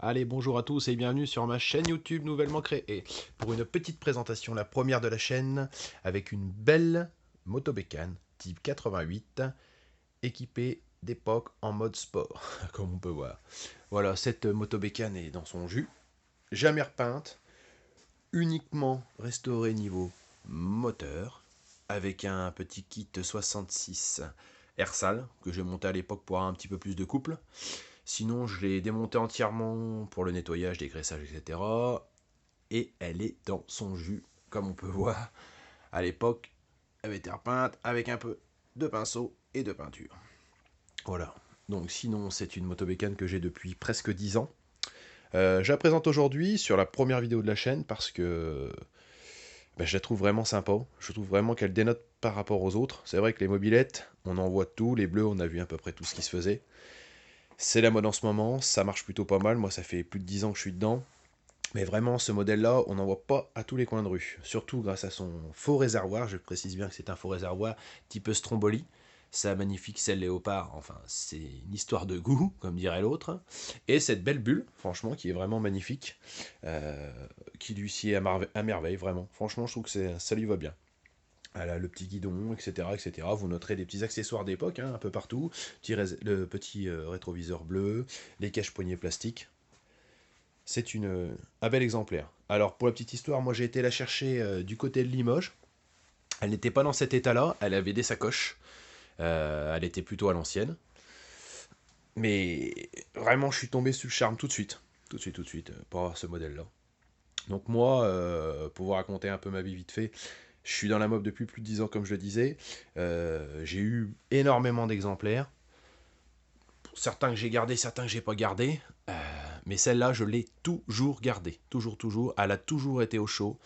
Allez, bonjour à tous et bienvenue sur ma chaîne YouTube nouvellement créée pour une petite présentation, la première de la chaîne, avec une belle moto bécane type 88 équipée d'époque en mode sport, comme on peut voir. Voilà, cette moto bécane est dans son jus, jamais repeinte, uniquement restaurée niveau moteur, avec un petit kit 66 Ersal que j'ai monté à l'époque pour avoir un petit peu plus de couple. Sinon, je l'ai démontée entièrement pour le nettoyage, dégraissage, etc. Et elle est dans son jus, comme on peut voir. À l'époque, elle avait été repeinte avec un peu de pinceau et de peinture. Voilà. Donc sinon, c'est une motobécane que j'ai depuis presque 10 ans. Je la présente aujourd'hui sur la première vidéo de la chaîne parce que je la trouve vraiment sympa. Je trouve vraiment qu'elle dénote par rapport aux autres. C'est vrai que les mobilettes, on en voit tout. Les bleus, on a vu à peu près tout ce qui se faisait. C'est la mode en ce moment, ça marche plutôt pas mal. Moi, ça fait plus de 10 ans que je suis dedans. Mais vraiment, ce modèle-là, on n'en voit pas à tous les coins de rue. Surtout grâce à son faux réservoir. Je précise bien que c'est un faux réservoir type Stromboli. Sa magnifique selle léopard, enfin, c'est une histoire de goût, comme dirait l'autre. Et cette belle bulle, franchement, qui est vraiment magnifique, qui lui sied à merveille, vraiment. Franchement, je trouve que ça lui va bien. Elle a le petit guidon, etc., etc. Vous noterez des petits accessoires d'époque, hein, un peu partout. Le petit rétroviseur bleu, les cache-poignées plastiques. C'est un bel exemplaire. Alors, pour la petite histoire, moi j'ai été la chercher du côté de Limoges. Elle n'était pas dans cet état-là, elle avait des sacoches. Elle était plutôt à l'ancienne. Mais vraiment, je suis tombé sur le charme tout de suite. Tout de suite, tout de suite, pour avoir ce modèle-là. Donc moi, pour vous raconter un peu ma vie vite fait, je suis dans la mob depuis plus de 10 ans, comme je le disais. J'ai eu énormément d'exemplaires. Certains que j'ai gardés, certains que j'ai pas gardés. Mais celle-là, je l'ai toujours gardée. Toujours, toujours. Elle a toujours été au chaud.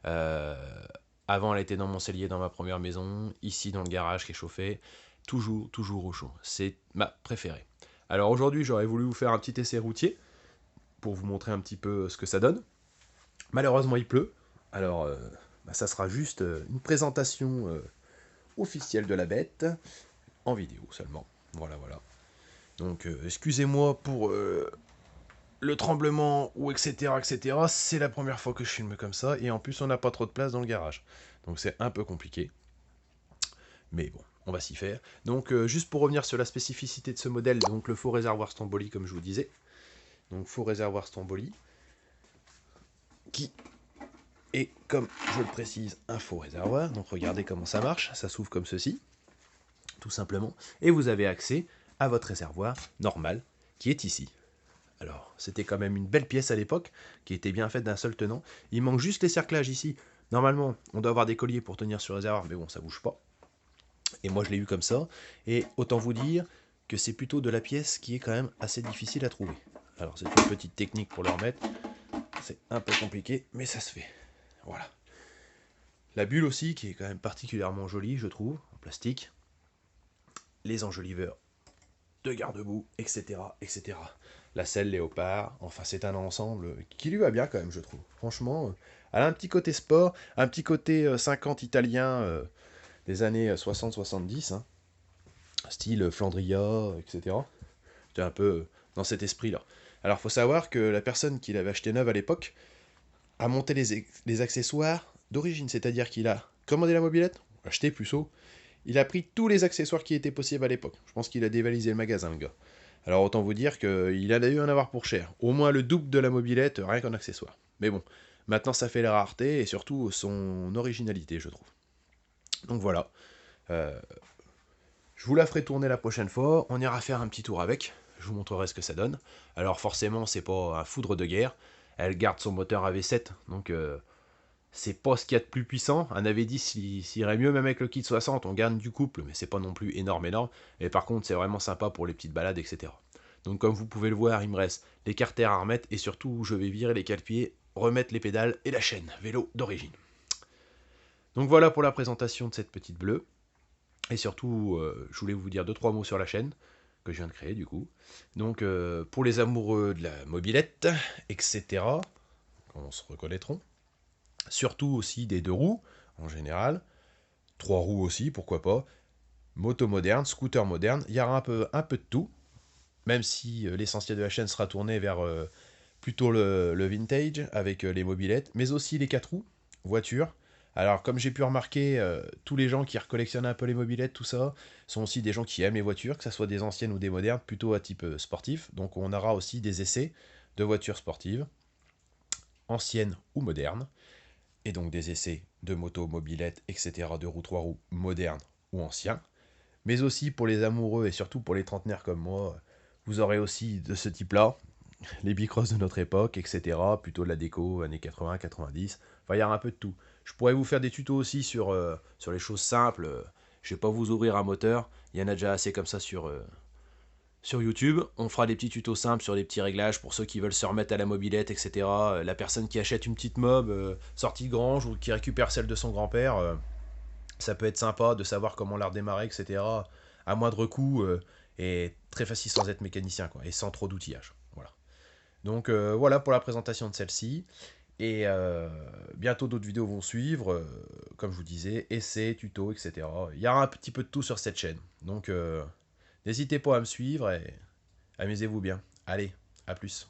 Euh, Avant, elle était dans mon cellier dans ma première maison. Ici, dans le garage qui est chauffé. Toujours, toujours au chaud. C'est ma préférée. Alors aujourd'hui, j'aurais voulu vous faire un petit essai routier pour vous montrer un petit peu ce que ça donne. Malheureusement, il pleut. Alors, ça sera juste une présentation officielle de la bête en vidéo seulement. Voilà, voilà. Donc, excusez-moi pour le tremblement ou etc. etc. C'est la première fois que je filme comme ça et en plus, on n'a pas trop de place dans le garage. Donc, c'est un peu compliqué. Mais bon, on va s'y faire. Donc, juste pour revenir sur la spécificité de ce modèle, donc le faux réservoir Stromboli, comme je vous disais. Donc, faux réservoir Stromboli, qui est, comme je le précise, un faux réservoir. Donc, regardez comment ça marche. Ça s'ouvre comme ceci, tout simplement. Et vous avez accès à votre réservoir normal, qui est ici. Alors, c'était quand même une belle pièce à l'époque, qui était bien faite d'un seul tenant. Il manque juste les cerclages ici. Normalement, on doit avoir des colliers pour tenir sur le réservoir, mais bon, ça bouge pas. Et moi, je l'ai eu comme ça. Et autant vous dire que c'est plutôt de la pièce qui est quand même assez difficile à trouver. Alors, c'est une petite technique pour le remettre. C'est un peu compliqué, mais ça se fait. Voilà. La bulle aussi, qui est quand même particulièrement jolie, je trouve, en plastique. Les enjoliveurs de garde-boue, etc., etc. La selle léopard, enfin c'est un ensemble qui lui va bien quand même, je trouve. Franchement, elle a un petit côté sport, un petit côté 50 italien des années 60-70, hein, style Flandria, etc. J'étais un peu dans cet esprit-là. Alors faut savoir que la personne qui l'avait acheté neuve à l'époque a monté les accessoires d'origine, c'est-à-dire qu'il a commandé la mobilette, acheté plutôt, il a pris tous les accessoires qui étaient possibles à l'époque. Je pense qu'il a dévalisé le magasin, le gars. Alors autant vous dire qu'il a dû en avoir pour cher. Au moins le double de la mobilette, rien qu'en accessoire. Mais bon, maintenant ça fait la rareté et surtout son originalité, je trouve. Donc voilà. Euh, je vous la ferai tourner la prochaine fois. On ira faire un petit tour avec. Je vous montrerai ce que ça donne. Alors forcément, c'est pas un foudre de guerre. Elle garde son moteur AV7, donc c'est pas ce qu'il y a de plus puissant. Un AV10 irait mieux même avec le kit 60, on gagne du couple, mais c'est pas non plus énorme énorme. Et par contre, c'est vraiment sympa pour les petites balades, etc. Donc comme vous pouvez le voir, il me reste les carters à remettre et surtout, je vais virer les cale-pieds, remettre les pédales et la chaîne, vélo d'origine. Donc voilà pour la présentation de cette petite bleue. Et surtout, je voulais vous dire 2-3 mots sur la chaîne que je viens de créer du coup. Donc pour les amoureux de la mobilette, etc., on se reconnaîtront. Surtout aussi des 2 roues, en général. 3 roues aussi, pourquoi pas. Moto moderne, scooter moderne. Il y aura un peu de tout. Même si l'essentiel de la chaîne sera tourné vers plutôt le vintage avec les mobylettes, mais aussi les 4 roues, voitures. Alors, comme j'ai pu remarquer, tous les gens qui recollectionnent un peu les mobylettes, tout ça, sont aussi des gens qui aiment les voitures, que ce soit des anciennes ou des modernes, plutôt à type sportif. Donc, on aura aussi des essais de voitures sportives, anciennes ou modernes, et donc des essais de motos, mobylettes, etc., de roues 3 roues modernes ou anciens. Mais aussi pour les amoureux et surtout pour les trentenaires comme moi, vous aurez aussi de ce type-là, les bicross de notre époque, etc. Plutôt de la déco, années 80, 90. Enfin, il y a un peu de tout. Je pourrais vous faire des tutos aussi sur les choses simples. Je vais pas vous ouvrir un moteur. Il y en a déjà assez comme ça sur YouTube. On fera des petits tutos simples sur les petits réglages pour ceux qui veulent se remettre à la mobilette, etc. La personne qui achète une petite mob sortie de grange ou qui récupère celle de son grand-père, ça peut être sympa de savoir comment la redémarrer, etc. À moindre coût et très facile sans être mécanicien, quoi, et sans trop d'outillage. Voilà. Donc voilà pour la présentation de celle-ci. Et bientôt d'autres vidéos vont suivre, comme je vous disais, essais, tutos, etc. Il y aura un petit peu de tout sur cette chaîne. Donc n'hésitez pas à me suivre et amusez-vous bien. Allez, à plus.